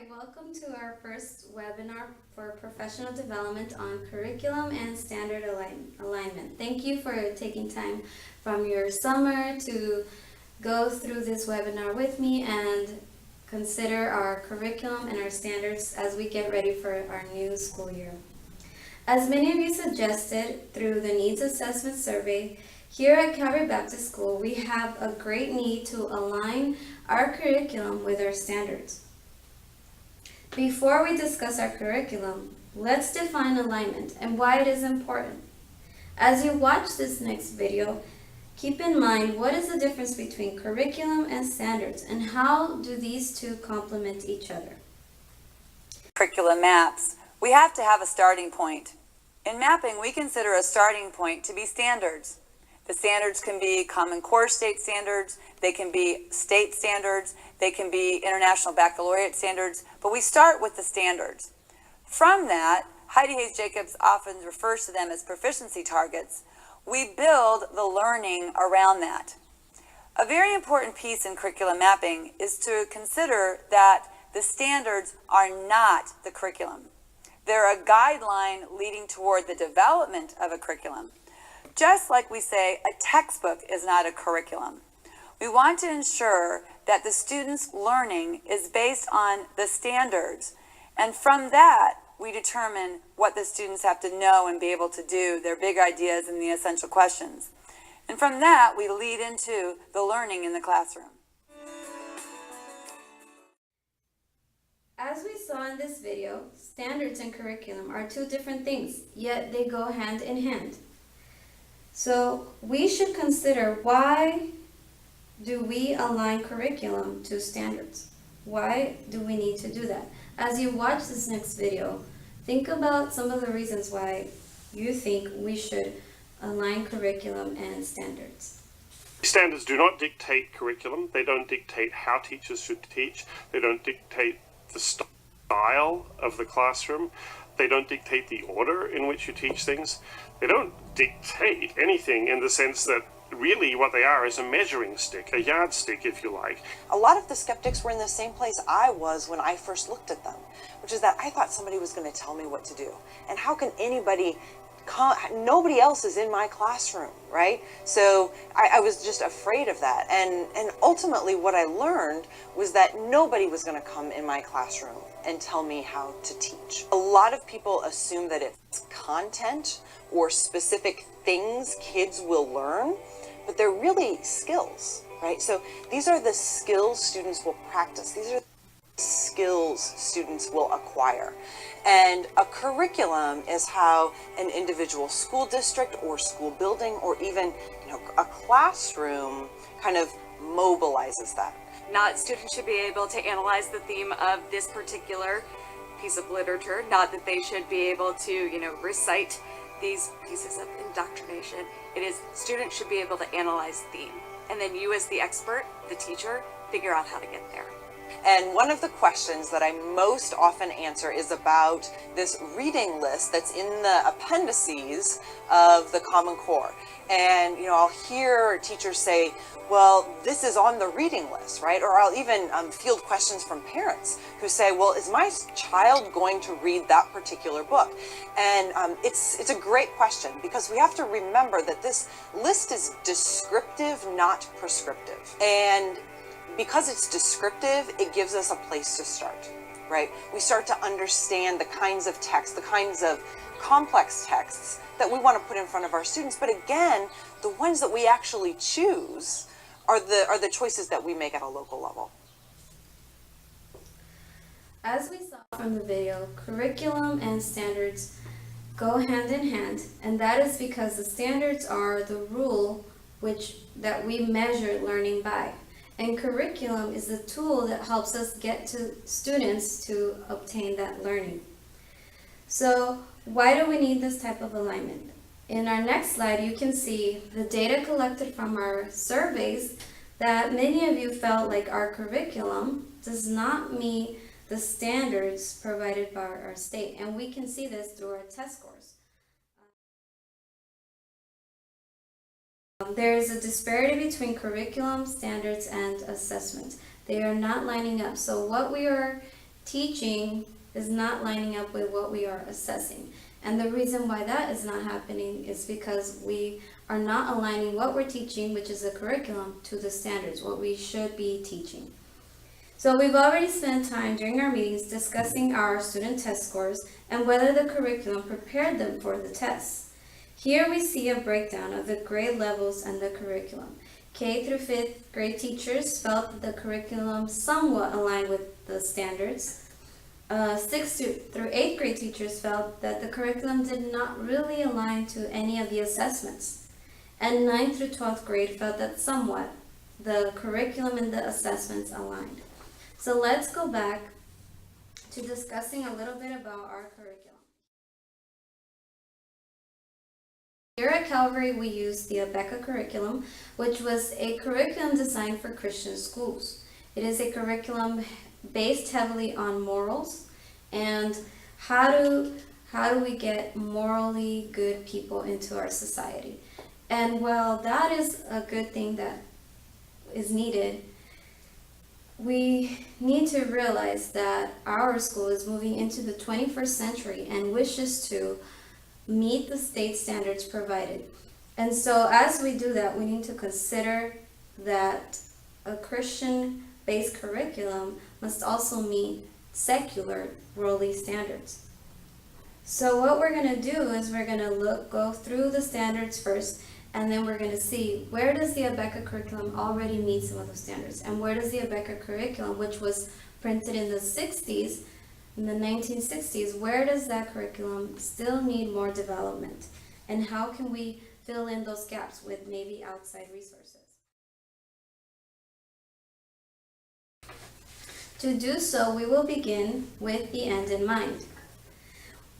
welcome to our first webinar for professional development on curriculum and standard alignment. Thank you for taking time from your summer to go through this webinar with me and consider our curriculum and our standards as we get ready for our new school year. As many of you suggested through the Needs Assessment Survey, here at Calvary Baptist School, we have a great need to align our curriculum with our standards. Before we discuss our curriculum, let's define alignment and why it is important. As you watch this next video, keep in mind what is the difference between curriculum and standards and how do these two complement each other. Curriculum maps. We have to have a starting point. In mapping, we consider a starting point to be standards. The standards can be Common Core state standards, they can be state standards, they can be International Baccalaureate standards, but we start with the standards. From that, Heidi Hayes Jacobs often refers to them as proficiency targets. We build the learning around that. A very important piece in curriculum mapping is to consider that the standards are not the curriculum. They're a guideline leading toward the development of a curriculum. Just like we say a textbook is not a curriculum. We want to ensure that the student's learning is based on the standards, and from that we determine what the students have to know and be able to do, their big ideas and the essential questions. And from that we lead into the learning in the classroom. As we saw in this video, standards and curriculum are two different things, yet they go hand in hand. So we should consider, why do we align curriculum to standards? Why do we need to do that? As you watch this next video, think about some of the reasons why you think we should align curriculum and standards. Standards do not dictate curriculum. They don't dictate how teachers should teach. They don't dictate the style of the classroom. They don't dictate the order in which you teach things. They don't dictate anything in the sense that really what they are is a measuring stick, a yardstick, if you like. A lot of the skeptics were in the same place I was when I first looked at them, which is that I thought somebody was going to tell me what to do. And how can anybody nobody else is in my classroom, right? So I was just afraid of that. And ultimately what I learned was that nobody was going to come in my classroom and tell me how to teach. A lot of people assume that it's content or specific things kids will learn, but they're really skills, right? So these are the skills students will practice. These are skills students will acquire. And a curriculum is how an individual school district or school building or even a classroom kind of mobilizes that. Not students should be able to analyze the theme of this particular piece of literature, not that they should be able to recite these pieces of indoctrination. It is students should be able to analyze theme, and then you as the expert, the teacher, figure out how to get there. And one of the questions that I most often answer is about this reading list that's in the appendices of the Common Core. And I'll hear teachers say, well, this is on the reading list, right? Or I'll even field questions from parents who say, well, is my child going to read that particular book? And it's a great question, because we have to remember that this list is descriptive, not prescriptive. And because it's descriptive, it gives us a place to start, right? We start to understand the kinds of texts, the kinds of complex texts that we want to put in front of our students. But again, the ones that we actually choose are the choices that we make at a local level. As we saw from the video, curriculum and standards go hand in hand, and that is because the standards are the rule that we measure learning by. And curriculum is the tool that helps us get to students to obtain that learning. So why do we need this type of alignment? In our next slide, you can see the data collected from our surveys that many of you felt like our curriculum does not meet the standards provided by our state. And we can see this through our test scores. There is a disparity between curriculum, standards, and assessment. They are not lining up. So what we are teaching is not lining up with what we are assessing. And the reason why that is not happening is because we are not aligning what we're teaching, which is a curriculum, to the standards, what we should be teaching. So we've already spent time during our meetings discussing our student test scores and whether the curriculum prepared them for the tests. Here we see a breakdown of the grade levels and the curriculum. K through 5th grade teachers felt that the curriculum somewhat aligned with the standards. 6th through 8th grade teachers felt that the curriculum did not really align to any of the assessments. And 9th through 12th grade felt that somewhat the curriculum and the assessments aligned. So let's go back to discussing a little bit about our curriculum. Here at Calvary, we used the Abeka curriculum, which was a curriculum designed for Christian schools. It is a curriculum based heavily on morals and how do we get morally good people into our society. And while that is a good thing that is needed, we need to realize that our school is moving into the 21st century and wishes to meet the state standards provided. And so as we do that, we need to consider that a Christian-based curriculum must also meet secular worldly standards. So what we're going to do is we're going to go through the standards first, and then we're going to see where does the Abeka curriculum already meet some of those standards, and where does the Abeka curriculum, which was printed in the 60s, in the 1960s, where does that curriculum still need more development? And how can we fill in those gaps with maybe outside resources? To do so, we will begin with the end in mind.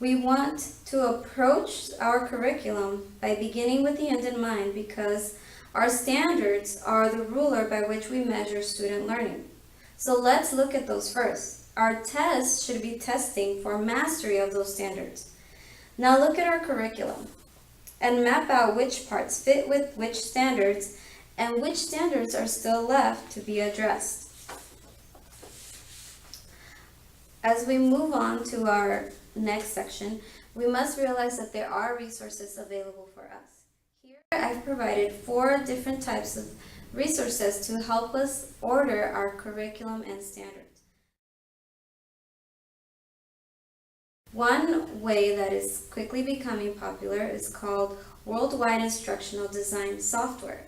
We want to approach our curriculum by beginning with the end in mind because our standards are the ruler by which we measure student learning. So let's look at those first. Our tests should be testing for mastery of those standards. Now look at our curriculum and map out which parts fit with which standards and which standards are still left to be addressed. As we move on to our next section, we must realize that there are resources available for us. Here I've provided 4 different types of resources to help us order our curriculum and standards. One way that is quickly becoming popular is called Worldwide Instructional Design Software.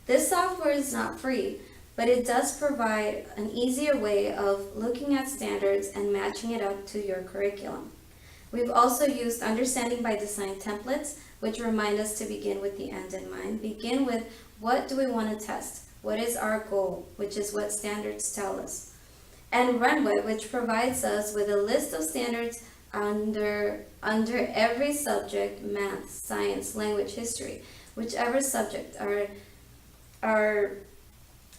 This software is not free, but it does provide an easier way of looking at standards and matching it up to your curriculum. We've also used Understanding by Design templates, which remind us to begin with the end in mind. Begin with what do we want to test? What is our goal? Which is what standards tell us. And Runway, which provides us with a list of standards under every subject: math, science, language, history, whichever subject. Our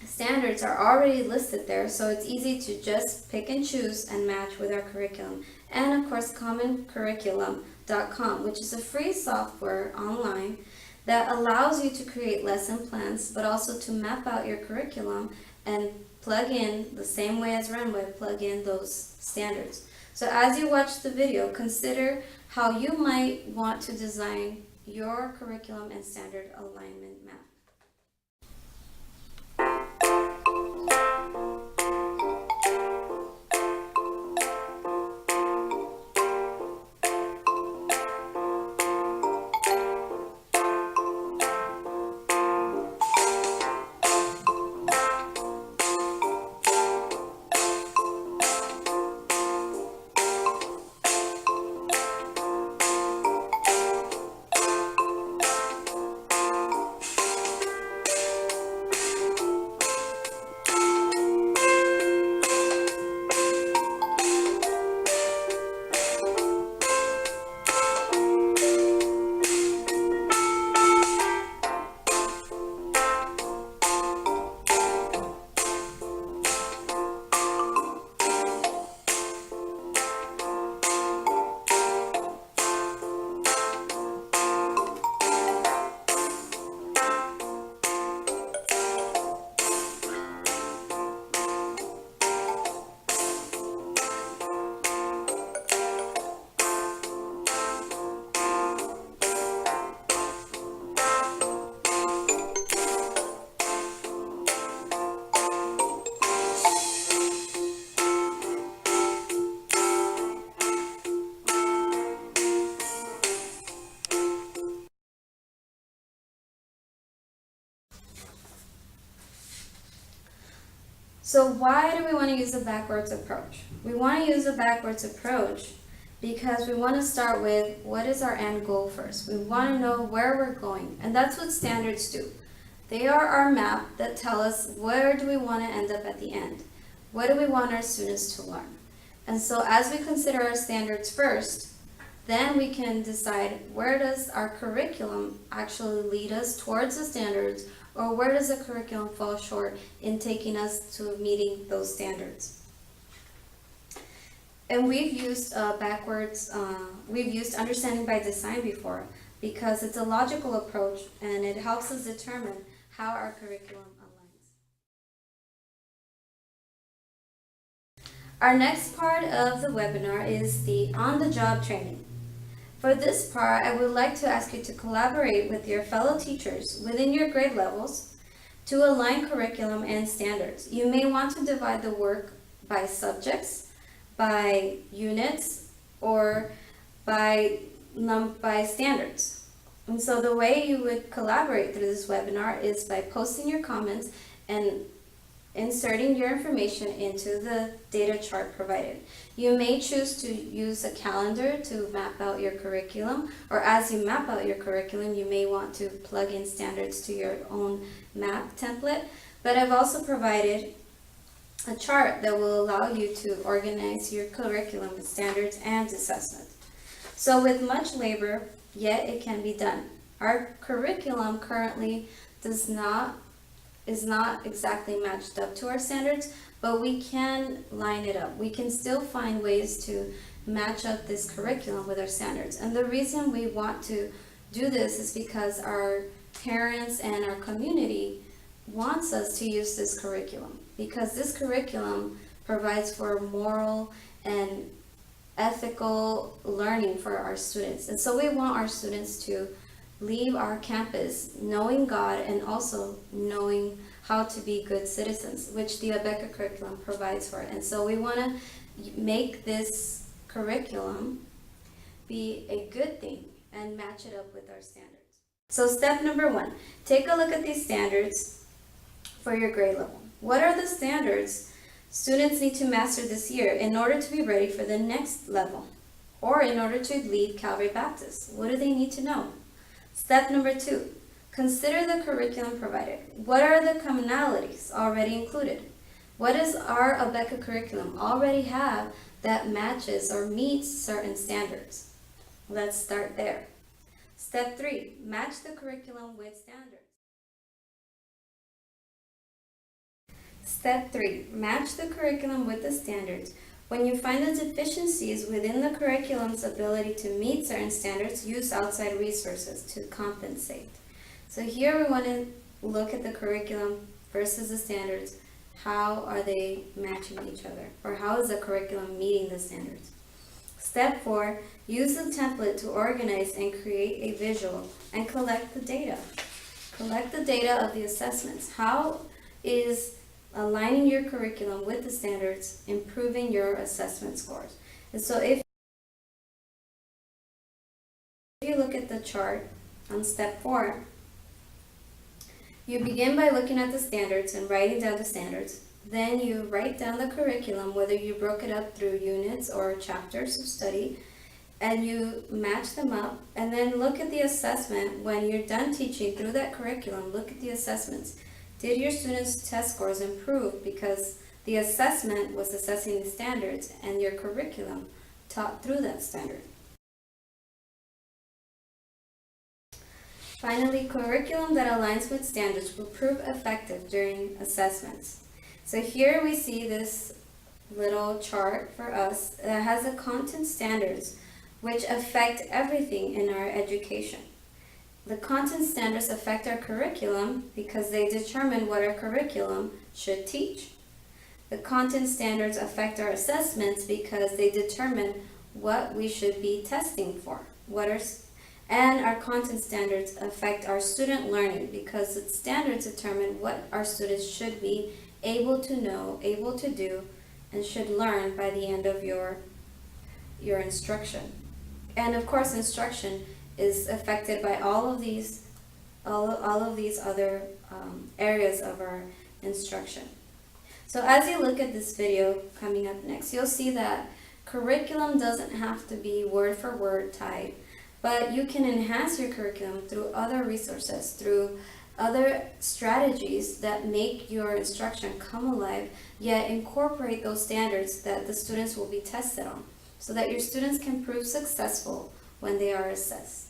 standards are already listed there, so it's easy to just pick and choose and match with our curriculum. And of course, commoncurriculum.com, which is a free software online that allows you to create lesson plans, but also to map out your curriculum and plug in, the same way as Runway, plug in those standards. So as you watch the video, consider how you might want to design your curriculum and standard alignment map. So why do we want to use a backwards approach? We want to use a backwards approach because we want to start with what is our end goal first. We want to know where we're going, and that's what standards do. They are our map that tell us where do we want to end up at the end. What do we want our students to learn? And so as we consider our standards first, then we can decide where does our curriculum actually lead us towards the standards, or where does the curriculum fall short in taking us to meeting those standards. And we've used we've used understanding by design before because it's a logical approach and it helps us determine how our curriculum aligns. Our next part of the webinar is the on-the-job training. For this part, I would like to ask you to collaborate with your fellow teachers within your grade levels to align curriculum and standards. You may want to divide the work by subjects, by units, or by standards. And so the way you would collaborate through this webinar is by posting your comments and inserting your information into the data chart provided. You may choose to use a calendar to map out your curriculum, or as you map out your curriculum, you may want to plug in standards to your own map template. But I've also provided a chart that will allow you to organize your curriculum with standards and assessment. So with much labor, yet it can be done. Our curriculum currently is not exactly matched up to our standards, but we can line it up. We can still find ways to match up this curriculum with our standards. And the reason we want to do this is because our parents and our community wants us to use this curriculum, because this curriculum provides for moral and ethical learning for our students. And so we want our students to leave our campus knowing God and also knowing how to be good citizens, which the Abeka curriculum provides for. And so we want to make this curriculum be a good thing and match it up with our standards. So step number 1, take a look at these standards for your grade level. What are the standards students need to master this year in order to be ready for the next level, or in order to lead Calvary Baptist? What do they need to know? Step number 2, consider the curriculum provided. What are the commonalities already included? What does our Abeka curriculum already have that matches or meets certain standards? Let's start there. Step 3, match the curriculum with standards. Step 3, match the curriculum with the standards. When you find the deficiencies within the curriculum's ability to meet certain standards, use outside resources to compensate. So here we want to look at the curriculum versus the standards. How are they matching each other? Or how is the curriculum meeting the standards? Step 4, use the template to organize and create a visual and collect the data. Collect the data of the assessments. How is aligning your curriculum with the standards improving your assessment scores? And so if you look at the chart on step 4, you begin by looking at the standards and writing down the standards. Then you write down the curriculum, whether you broke it up through units or chapters of study, and you match them up, and then look at the assessment. When you're done teaching through that curriculum, look at the assessments. Did your students' test scores improve because the assessment was assessing the standards and your curriculum taught through that standard? Finally, curriculum that aligns with standards will prove effective during assessments. So here we see this little chart for us that has the content standards which affect everything in our education. The content standards affect our curriculum because they determine what our curriculum should teach. The content standards affect our assessments because they determine what we should be testing for. And our content standards affect our student learning because the standards determine what our students should be able to know, able to do, and should learn by the end of your instruction. And of course, instruction is affected by all of these other areas of our instruction. So as you look at this video coming up next, you'll see that curriculum doesn't have to be word for word tied, but you can enhance your curriculum through other resources, through other strategies that make your instruction come alive, yet incorporate those standards that the students will be tested on, so that your students can prove successful when they are assessed.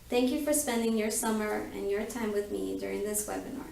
Thank you for spending your summer and your time with me during this webinar.